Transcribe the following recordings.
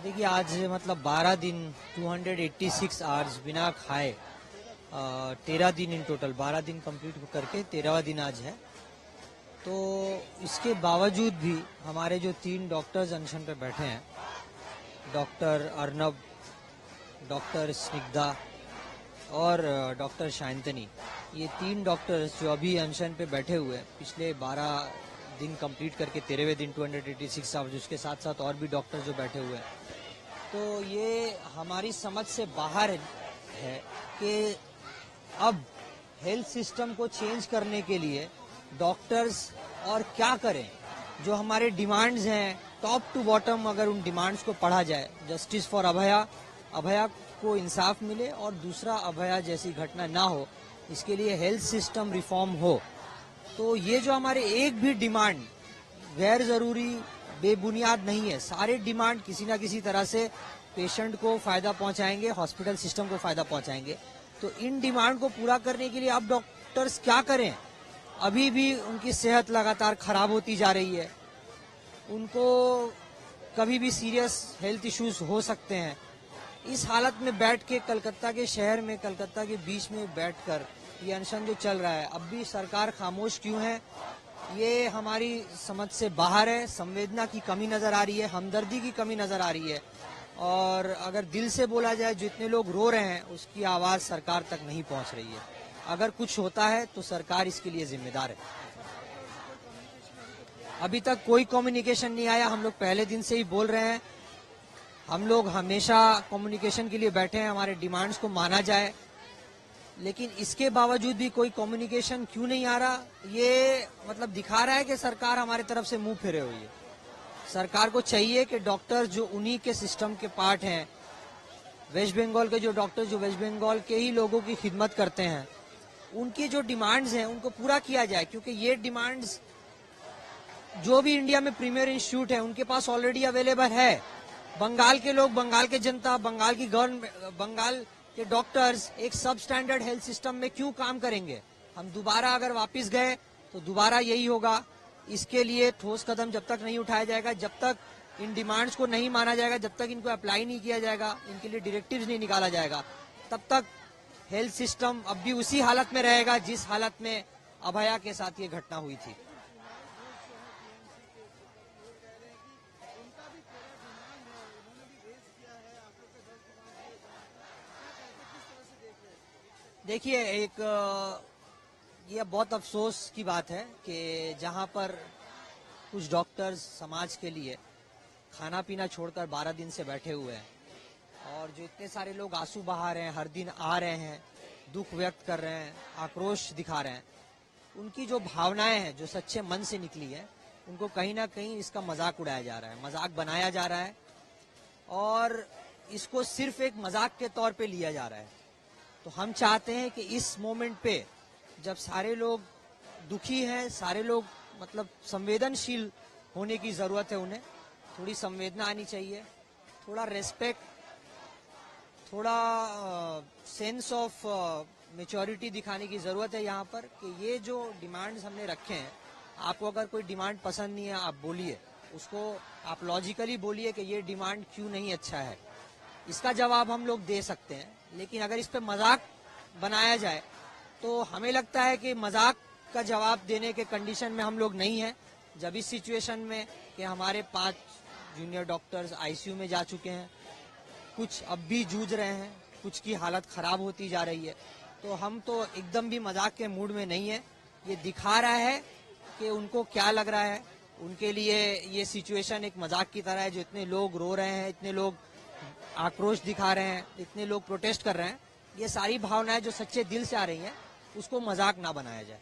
देखिए आज मतलब 12 दिन 286 आवर्स बिना खाए 13 दिन इन टोटल 12 दिन कंप्लीट करके 13वां दिन आज है। तो इसके बावजूद भी हमारे जो 3 डॉक्टर्स अनशन पे बैठे हैं, डॉक्टर अर्नब, डॉक्टर स्निग्धा और डॉक्टर शांतनी, ये 3 डॉक्टर्स जो अभी अनशन पे बैठे हुए हैं पिछले 12 दिन कंप्लीट करके 13वें दिन 286 आवर्स, उसके साथ साथ और भी डॉक्टर्स जो बैठे हुए हैं, तो ये हमारी समझ से बाहर है कि अब हेल्थ सिस्टम को चेंज करने के लिए डॉक्टर्स और क्या करें। जो हमारे डिमांड्स हैं टॉप टू बॉटम, अगर उन डिमांड्स को पढ़ा जाए, जस्टिस फॉर अभया, अभया को इंसाफ मिले और दूसरा अभया जैसी घटना ना हो, इसके लिए हेल्थ सिस्टम रिफॉर्म हो। तो ये जो हमारे एक भी डिमांड गैर जरूरी बेबुनियाद नहीं है, सारे डिमांड किसी ना किसी तरह से पेशेंट को फायदा पहुंचाएंगे, हॉस्पिटल सिस्टम को फायदा पहुंचाएंगे। तो इन डिमांड को पूरा करने के लिए अब डॉक्टर्स क्या करें? अभी भी उनकी सेहत लगातार खराब होती जा रही है, उनको कभी भी सीरियस हेल्थ इश्यूज हो सकते हैं। इस हालत में बैठ के कलकत्ता के शहर में, कलकत्ता के बीच में बैठकर ये अनशन जो चल रहा है, अब भी सरकार खामोश क्यों है, ये हमारी समझ से बाहर है। संवेदना की कमी नजर आ रही है, हमदर्दी की कमी नजर आ रही है, और अगर दिल से बोला जाए, जितने लोग रो रहे हैं उसकी आवाज सरकार तक नहीं पहुंच रही है। अगर कुछ होता है तो सरकार इसके लिए जिम्मेदार है। अभी तक कोई कम्युनिकेशन नहीं आया। हम लोग पहले दिन से ही बोल रहे हैं, हम लोग हमेशा कम्युनिकेशन के लिए बैठे हैं, हमारे डिमांड्स को माना जाए, लेकिन इसके बावजूद भी कोई कम्युनिकेशन क्यों नहीं आ रहा? ये मतलब दिखा रहा है कि सरकार हमारे तरफ से मुंह फेरे हुई है। सरकार को चाहिए कि डॉक्टर जो उन्हीं के सिस्टम के पार्ट हैं, वेस्ट बंगाल के जो डॉक्टर जो वेस्ट बंगाल के ही लोगों की खिदमत करते हैं, उनकी जो डिमांड्स हैं उनको पूरा किया जाए, क्योंकि ये डिमांड्स जो भी इंडिया में प्रीमियर इंस्टीट्यूट है उनके पास ऑलरेडी अवेलेबल है। बंगाल के लोग, बंगाल के जनता, बंगाल की गवर्नमेंट, बंगाल के डॉक्टर्स एक सब स्टैंडर्ड हेल्थ सिस्टम में क्यों काम करेंगे? हम दोबारा अगर वापस गए तो दोबारा यही होगा। इसके लिए ठोस कदम जब तक नहीं उठाया जाएगा, जब तक इन डिमांड्स को नहीं माना जाएगा, जब तक इनको अप्लाई नहीं किया जाएगा, इनके लिए डायरेक्टिव्स नहीं निकाला जाएगा, तब तक हेल्थ सिस्टम अब भी उसी हालत में रहेगा जिस हालत में अभया के साथ ये घटना हुई थी। देखिए, ये बहुत अफसोस की बात है कि जहां पर कुछ डॉक्टर्स समाज के लिए खाना पीना छोड़कर 12 दिन से बैठे हुए हैं, और जो इतने सारे लोग आंसू बहा रहे हैं, हर दिन आ रहे हैं, दुख व्यक्त कर रहे हैं, आक्रोश दिखा रहे हैं, उनकी जो भावनाएं हैं जो सच्चे मन से निकली है, उनको कहीं ना कहीं इसका मजाक उड़ाया जा रहा है, मजाक बनाया जा रहा है, और इसको सिर्फ एक मजाक के तौर पे लिया जा रहा है। तो हम चाहते हैं कि इस मोमेंट पे जब सारे लोग दुखी हैं, सारे लोग मतलब संवेदनशील होने की जरूरत है, उन्हें थोड़ी संवेदना आनी चाहिए, थोड़ा रेस्पेक्ट, थोड़ा सेंस ऑफ मैच्योरिटी दिखाने की जरूरत है यहाँ पर, कि ये जो डिमांड्स हमने रखे हैं, आपको अगर कोई डिमांड पसंद नहीं है आप बोलिए, उसको आप लॉजिकली बोलिए कि ये डिमांड क्यों नहीं अच्छा है, इसका जवाब हम लोग दे सकते हैं। लेकिन अगर इस पे मजाक बनाया जाए तो हमें लगता है कि मजाक का जवाब देने के कंडीशन में हम लोग नहीं हैं। जब इस सिचुएशन में कि हमारे 5 जूनियर डॉक्टर्स आईसीयू में जा चुके हैं, कुछ अब भी जूझ रहे हैं, कुछ की हालत खराब होती जा रही है, तो हम तो एकदम भी मजाक के मूड में नहीं है। ये दिखा रहा है कि उनको क्या लग रहा है, उनके लिए ये सिचुएशन एक मजाक की तरह है। जो इतने लोग रो रहे हैं, इतने लोग आक्रोश दिखा रहे हैं, इतने लोग प्रोटेस्ट कर रहे हैं, ये सारी भावनाएं जो सच्चे दिल से आ रही हैं, उसको मजाक ना बनाया जाए।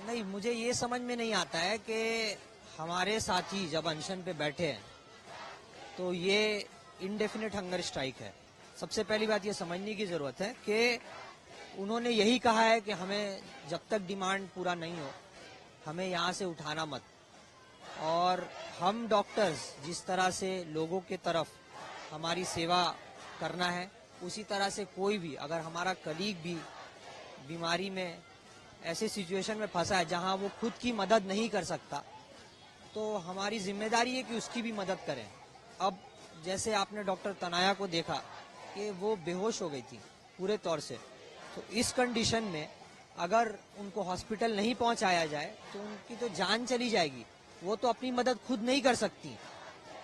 नहीं, मुझे ये समझ में नहीं आता है कि हमारे साथी जब अनशन पे बैठे हैं तो ये इनडेफिनेट हंगर स्ट्राइक है। सबसे पहली बात ये समझने की जरूरत है कि उन्होंने यही कहा है कि हमें जब तक डिमांड पूरा नहीं हो, हमें यहाँ से उठाना मत, और हम डॉक्टर्स जिस तरह से लोगों के तरफ हमारी सेवा करना है, उसी तरह से कोई भी अगर हमारा कलीग भी बीमारी में ऐसे सिचुएशन में फंसा है जहां वो खुद की मदद नहीं कर सकता, तो हमारी जिम्मेदारी है कि उसकी भी मदद करें। अब जैसे आपने डॉक्टर तनाया को देखा कि वो बेहोश हो गई थी पूरे तौर से, तो इस कंडीशन में अगर उनको हॉस्पिटल नहीं पहुंचाया जाए तो उनकी तो जान चली जाएगी। वो तो अपनी मदद खुद नहीं कर सकती,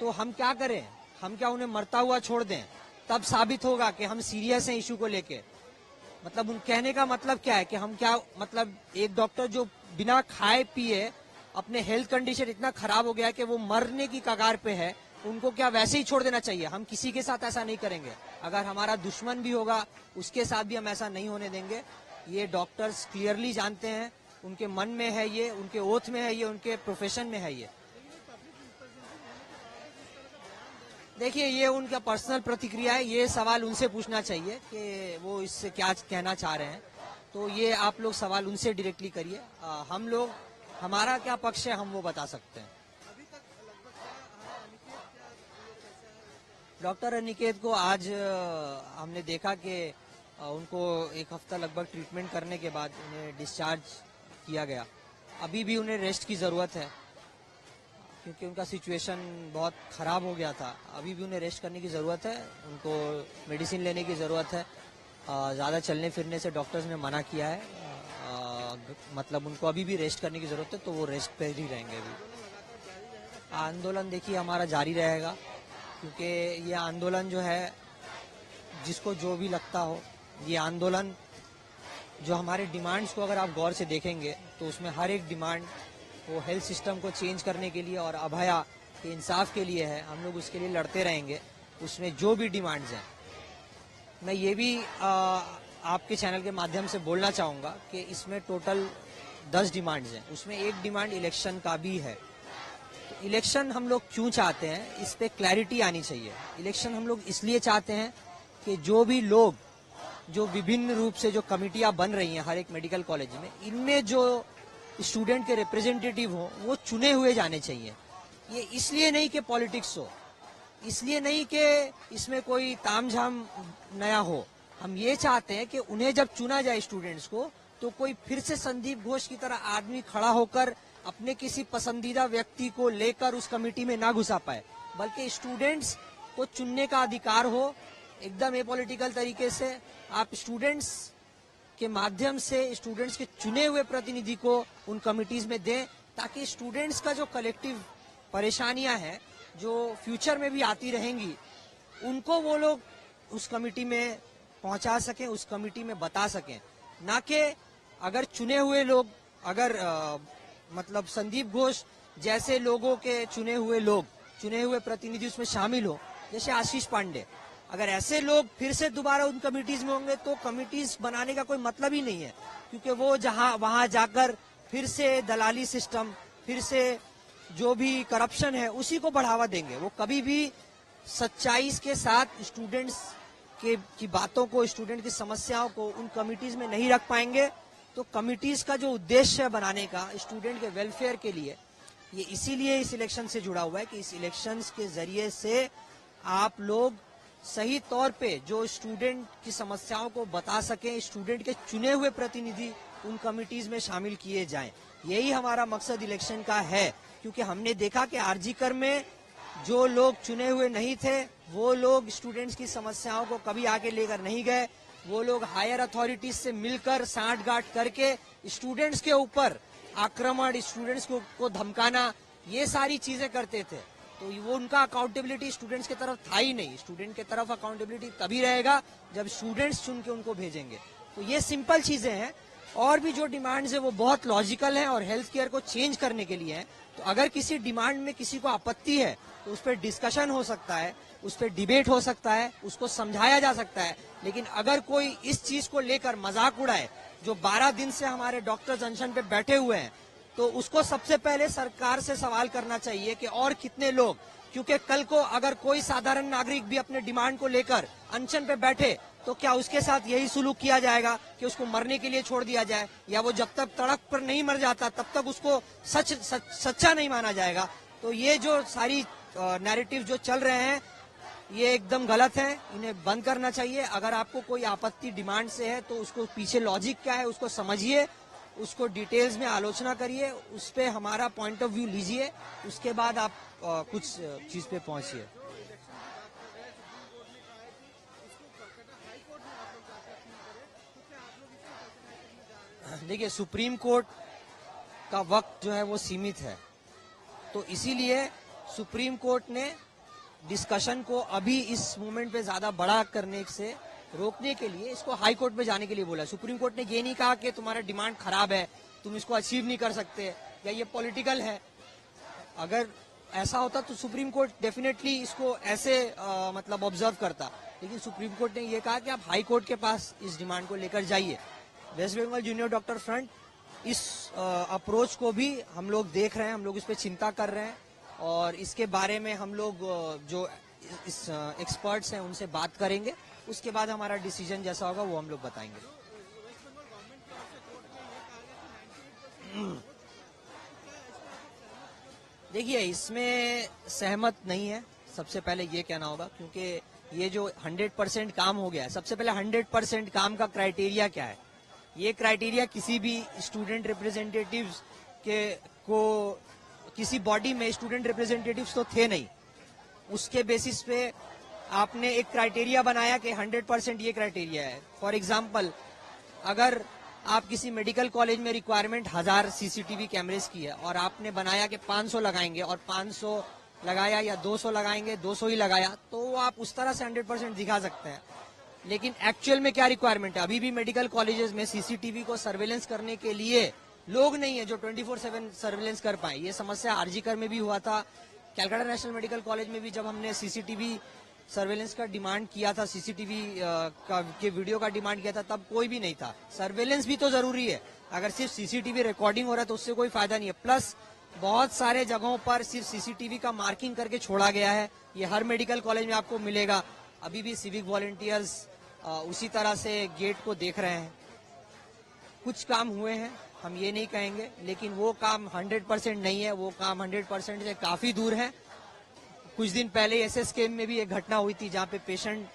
तो हम क्या करें? हम क्या उन्हें मरता हुआ छोड़ दें? तब साबित होगा कि हम सीरियस हैं इशू को लेके। मतलब उन कहने का मतलब क्या है कि हम क्या, मतलब एक डॉक्टर जो बिना खाए पिए अपने हेल्थ कंडीशन इतना खराब हो गया है कि वो मरने की कगार पे है, उनको क्या वैसे ही छोड़ देना चाहिए? हम किसी के साथ ऐसा नहीं करेंगे। अगर हमारा दुश्मन भी होगा उसके साथ भी हम ऐसा नहीं होने देंगे। ये डॉक्टर्स क्लियरली जानते हैं, उनके मन में है ये, उनके ओथ में है ये, उनके प्रोफेशन में है ये। देखिए, ये उनका पर्सनल प्रतिक्रिया है, ये सवाल उनसे पूछना चाहिए कि वो इससे क्या कहना चाह रहे हैं। तो ये आप लोग सवाल उनसे डायरेक्टली करिए। हम लोग, हमारा क्या पक्ष है हम वो बता सकते हैं। डॉक्टर अनिकेत को आज हमने देखा कि उनको एक हफ्ता लगभग ट्रीटमेंट करने के बाद उन्हें डिस्चार्ज किया गया। अभी भी उन्हें रेस्ट की ज़रूरत है क्योंकि उनका सिचुएशन बहुत ख़राब हो गया था। अभी भी उन्हें रेस्ट करने की ज़रूरत है, उनको मेडिसिन लेने की ज़रूरत है। ज़्यादा चलने फिरने से डॉक्टर्स ने मना किया है। मतलब उनको अभी भी रेस्ट करने की ज़रूरत है, तो वो रेस्ट पे ही रहेंगे। अभी आंदोलन देखिए हमारा जारी रहेगा, क्योंकि ये आंदोलन जो है, जिसको जो भी लगता हो, ये आंदोलन जो हमारे डिमांड्स को अगर आप गौर से देखेंगे तो उसमें हर एक डिमांड वो हेल्थ सिस्टम को चेंज करने के लिए और अभया के इंसाफ के लिए है। हम लोग उसके लिए लड़ते रहेंगे। उसमें जो भी डिमांड्स हैं, मैं ये भी आपके चैनल के माध्यम से बोलना चाहूँगा कि इसमें टोटल 10 डिमांड्स हैं। उसमें एक डिमांड इलेक्शन का भी है। तो इलेक्शन हम लोग क्यों चाहते हैं, इस पे क्लैरिटी आनी चाहिए। इलेक्शन हम लोग इसलिए चाहते हैं कि जो भी लोग, जो विभिन्न रूप से जो कमिटियां बन रही हैं हर एक मेडिकल कॉलेज में, इनमें जो स्टूडेंट के रिप्रेजेंटेटिव हो वो चुने हुए जाने चाहिए। ये इसलिए नहीं कि पॉलिटिक्स हो, इसलिए नहीं कि इसमें कोई तामझाम नया हो। हम ये चाहते हैं कि उन्हें जब चुना जाए स्टूडेंट्स को, तो कोई फिर से संदीप घोष की तरह आदमी खड़ा होकर अपने किसी पसंदीदा व्यक्ति को लेकर उस कमेटी में ना घुसा पाए, बल्कि स्टूडेंट्स को चुनने का अधिकार हो एकदम एपॉलिटिकल तरीके से। आप स्टूडेंट्स के माध्यम से स्टूडेंट्स के चुने हुए प्रतिनिधि को उन कमिटीज में दें, ताकि स्टूडेंट्स का जो कलेक्टिव परेशानियां हैं जो फ्यूचर में भी आती रहेंगी, उनको वो लोग उस कमिटी में पहुंचा सकें, उस कमिटी में बता सकें। ना कि अगर चुने हुए लोग, अगर मतलब संदीप घोष जैसे लोगों के चुने हुए प्रतिनिधि उसमें शामिल हो, जैसे आशीष पांडे, अगर ऐसे लोग फिर से दोबारा उन कमिटीज में होंगे तो कमिटीज बनाने का कोई मतलब ही नहीं है। क्योंकि वो वहां जाकर फिर से दलाली सिस्टम, फिर से जो भी करप्शन है उसी को बढ़ावा देंगे। वो कभी भी सच्चाई के साथ स्टूडेंट्स की बातों को, स्टूडेंट की समस्याओं को उन कमिटीज में नहीं रख पाएंगे। तो कमिटीज का जो उद्देश्य है बनाने का स्टूडेंट के वेलफेयर के लिए, ये इसीलिए इस इलेक्शन से जुड़ा हुआ है कि इस इलेक्शन के जरिए से आप लोग सही तौर पे जो स्टूडेंट की समस्याओं को बता सकें, स्टूडेंट के चुने हुए प्रतिनिधि उन कमिटीज में शामिल किए जाएं। यही हमारा मकसद इलेक्शन का है। क्योंकि हमने देखा कि आरजीकर में जो लोग चुने हुए नहीं थे, वो लोग स्टूडेंट्स की समस्याओं को कभी आगे लेकर नहीं गए। वो लोग हायर अथॉरिटीज से मिलकर सांठ-गांठ करके स्टूडेंट्स के ऊपर आक्रमण, स्टूडेंट्स को धमकाना, ये सारी चीजें करते थे। तो वो उनका अकाउंटेबिलिटी स्टूडेंट्स की तरफ था ही नहीं। स्टूडेंट की तरफ अकाउंटेबिलिटी तभी रहेगा जब स्टूडेंट्स चुन के उनको भेजेंगे। तो ये सिंपल चीजें हैं। और भी जो डिमांड्स है वो बहुत लॉजिकल हैं और हेल्थ केयर को चेंज करने के लिए हैं। तो अगर किसी डिमांड में किसी को आपत्ति है तो उस पर डिस्कशन हो सकता है, उस पर डिबेट हो सकता है, उसको समझाया जा सकता है। लेकिन अगर कोई इस चीज को लेकर मजाक उड़ाए, जो 12 दिन से हमारे डॉक्टर्स अनशन पे बैठे हुए हैं, तो उसको सबसे पहले सरकार से सवाल करना चाहिए कि और कितने लोग, क्योंकि कल को अगर कोई साधारण नागरिक भी अपने डिमांड को लेकर अनशन पे बैठे तो क्या उसके साथ यही सुलूक किया जाएगा कि उसको मरने के लिए छोड़ दिया जाए, या वो जब तक तड़प पर नहीं मर जाता तब तक उसको सच्चा नहीं माना जाएगा। तो ये जो सारी नैरेटिव जो चल रहे हैं ये एकदम गलत है, इन्हें बंद करना चाहिए। अगर आपको कोई आपत्ति डिमांड से है तो उसको पीछे लॉजिक क्या है उसको समझिए, उसको डिटेल्स में आलोचना करिए, उस पे हमारा पॉइंट ऑफ व्यू लीजिए, उसके बाद आप कुछ चीज पे पहुंचिए। देखिए, सुप्रीम कोर्ट का वक्त जो है वो सीमित है, तो इसीलिए सुप्रीम कोर्ट ने डिस्कशन को अभी इस मोमेंट पे ज्यादा बड़ा करने से रोकने के लिए इसको हाई कोर्ट में जाने के लिए बोला। सुप्रीम कोर्ट ने ये नहीं कहा कि तुम्हारा डिमांड खराब है, तुम इसको अचीव नहीं कर सकते या ये पॉलिटिकल है। अगर ऐसा होता तो सुप्रीम कोर्ट डेफिनेटली इसको ऐसे मतलब ऑब्जर्व करता, लेकिन सुप्रीम कोर्ट ने ये कहा कि आप हाई कोर्ट के पास इस डिमांड को लेकर जाइए। West Bengal junior doctor front इस अप्रोच को भी हम लोग देख रहे हैं, हम लोग इस पे चिंता कर रहे हैं और इसके बारे में हम लोग जो इस एक्सपर्ट्स हैं उनसे बात करेंगे, उसके बाद हमारा डिसीजन जैसा होगा वो हम लोग बताएंगे। देखिए, इसमें सहमत नहीं है, सबसे पहले ये कहना होगा, क्योंकि ये जो 100% काम हो गया है, सबसे पहले 100% काम का क्राइटेरिया क्या है? ये क्राइटेरिया किसी भी स्टूडेंट रिप्रेजेंटेटिव्स के को किसी बॉडी में स्टूडेंट रिप्रेजेंटेटिव्स तो थे नहीं, उसके बेसिस पे आपने एक क्राइटेरिया बनाया कि 100% ये क्राइटेरिया है। फॉर एग्जाम्पल, अगर आप किसी मेडिकल कॉलेज में रिक्वायरमेंट 1000 सीसीटीवी कैमरेज की है और आपने बनाया कि 500 लगाएंगे और 500 लगाया या 200 लगाएंगे, 200 ही लगाया, तो आप उस तरह से 100% दिखा सकते हैं। लेकिन एक्चुअल में क्या रिक्वायरमेंट है? अभी भी मेडिकल कॉलेजेस में सीसीटीवी को सर्वेलेंस करने के लिए लोग नहीं है जो 24/7 सर्वेलेंस कर पाए। ये समस्या आरजीकर में भी हुआ था, कैलकाटा नेशनल मेडिकल कॉलेज में भी जब हमने सीसीटीवी सर्वेलेंस का डिमांड किया था, सीसीटीवी के वीडियो का डिमांड किया था, तब कोई भी नहीं था। सर्वेलेंस भी तो जरूरी है, अगर सिर्फ सीसीटीवी रिकॉर्डिंग हो रहा है तो उससे कोई फायदा नहीं है। प्लस बहुत सारे जगहों पर सिर्फ सीसीटीवी का मार्किंग करके छोड़ा गया है, ये हर मेडिकल कॉलेज में आपको मिलेगा। अभी भी सिविक वॉलंटियर्स उसी तरह से गेट को देख रहे हैं। कुछ काम हुए हैं, हम ये नहीं कहेंगे, लेकिन वो काम 100% नहीं है, वो काम 100% से काफी दूर है। कुछ दिन पहले एसएसके में भी एक घटना हुई थी जहां पे पेशेंट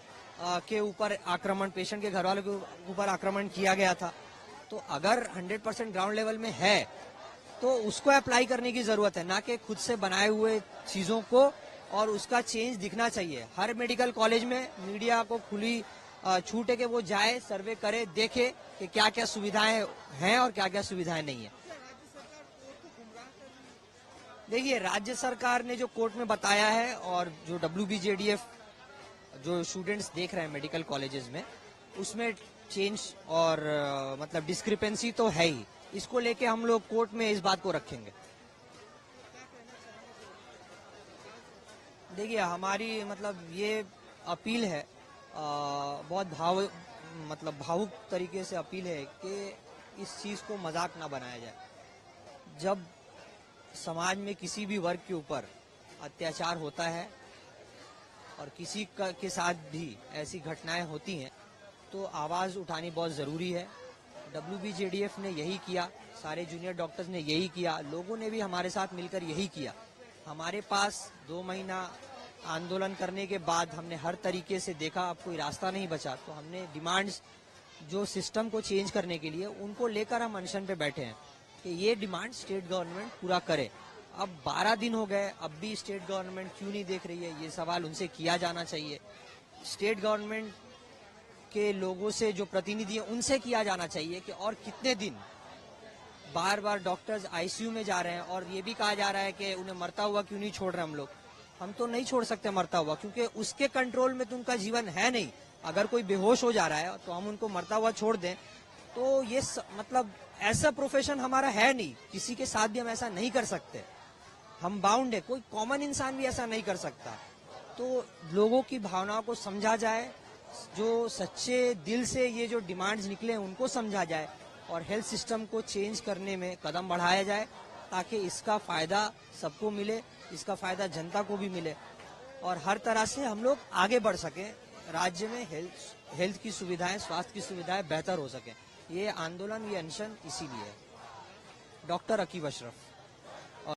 के ऊपर आक्रमण, पेशेंट के घर वालों के ऊपर आक्रमण किया गया था। तो अगर 100% ग्राउंड लेवल में है तो उसको अप्लाई करने की जरूरत है, ना कि खुद से बनाए हुए चीजों को, और उसका चेंज दिखना चाहिए। हर मेडिकल कॉलेज में मीडिया को खुली छूट है कि वो जाए, सर्वे करे, देखे कि क्या क्या सुविधाएं हैं और क्या क्या सुविधाएं नहीं है। देखिए, राज्य सरकार ने जो कोर्ट में बताया है और जो WBJDF जो स्टूडेंट्स देख रहे हैं मेडिकल कॉलेजेस में, उसमें चेंज और मतलब डिस्क्रिपेंसी तो है ही। इसको लेके हम लोग कोर्ट में इस बात को रखेंगे। देखिए, हमारी मतलब ये अपील है, बहुत भावुक तरीके से अपील है कि इस चीज को मजाक ना बनाया जाए। जब समाज में किसी भी वर्ग के ऊपर अत्याचार होता है और किसी के साथ भी ऐसी घटनाएं होती हैं तो आवाज उठानी बहुत जरूरी है। WBJDF ने यही किया, सारे जूनियर डॉक्टर्स ने यही किया, लोगों ने भी हमारे साथ मिलकर यही किया। हमारे पास 2 महीना आंदोलन करने के बाद हमने हर तरीके से देखा, अब कोई रास्ता नहीं बचा, तो हमने डिमांड्स जो सिस्टम को चेंज करने के लिए उनको लेकर हम अनशन पे बैठे हैं कि ये डिमांड स्टेट गवर्नमेंट पूरा करे। अब 12 दिन हो गए, अब भी स्टेट गवर्नमेंट क्यों नहीं देख रही है, ये सवाल उनसे किया जाना चाहिए। स्टेट गवर्नमेंट के लोगों से जो प्रतिनिधि है उनसे किया जाना चाहिए कि और कितने दिन बार बार डॉक्टर्स आईसीयू में जा रहे हैं और ये भी कहा जा रहा है कि उन्हें मरता हुआ क्यों नहीं छोड़ रहे हम लोग। हम तो नहीं छोड़ सकते मरता हुआ, क्योंकि उसके कंट्रोल में तो उनका जीवन है नहीं। अगर कोई बेहोश हो जा रहा है तो हम उनको मरता हुआ छोड़ दें, तो ये मतलब ऐसा प्रोफेशन हमारा है नहीं, किसी के साथ भी हम ऐसा नहीं कर सकते, हम बाउंड है, कोई कॉमन इंसान भी ऐसा नहीं कर सकता। तो लोगों की भावनाओं को समझा जाए, जो सच्चे दिल से ये जो डिमांड्स निकले हैं उनको समझा जाए और हेल्थ सिस्टम को चेंज करने में कदम बढ़ाया जाए, ताकि इसका फायदा सबको मिले, इसका फायदा जनता को भी मिले और हर तरह से हम लोग आगे बढ़ सकें, राज्य में हेल्थ की सुविधाएं, स्वास्थ्य की सुविधाएं बेहतर हो सके। ये आंदोलन, ये अनशन इसीलिए है। डॉक्टर अकीब अशरफ।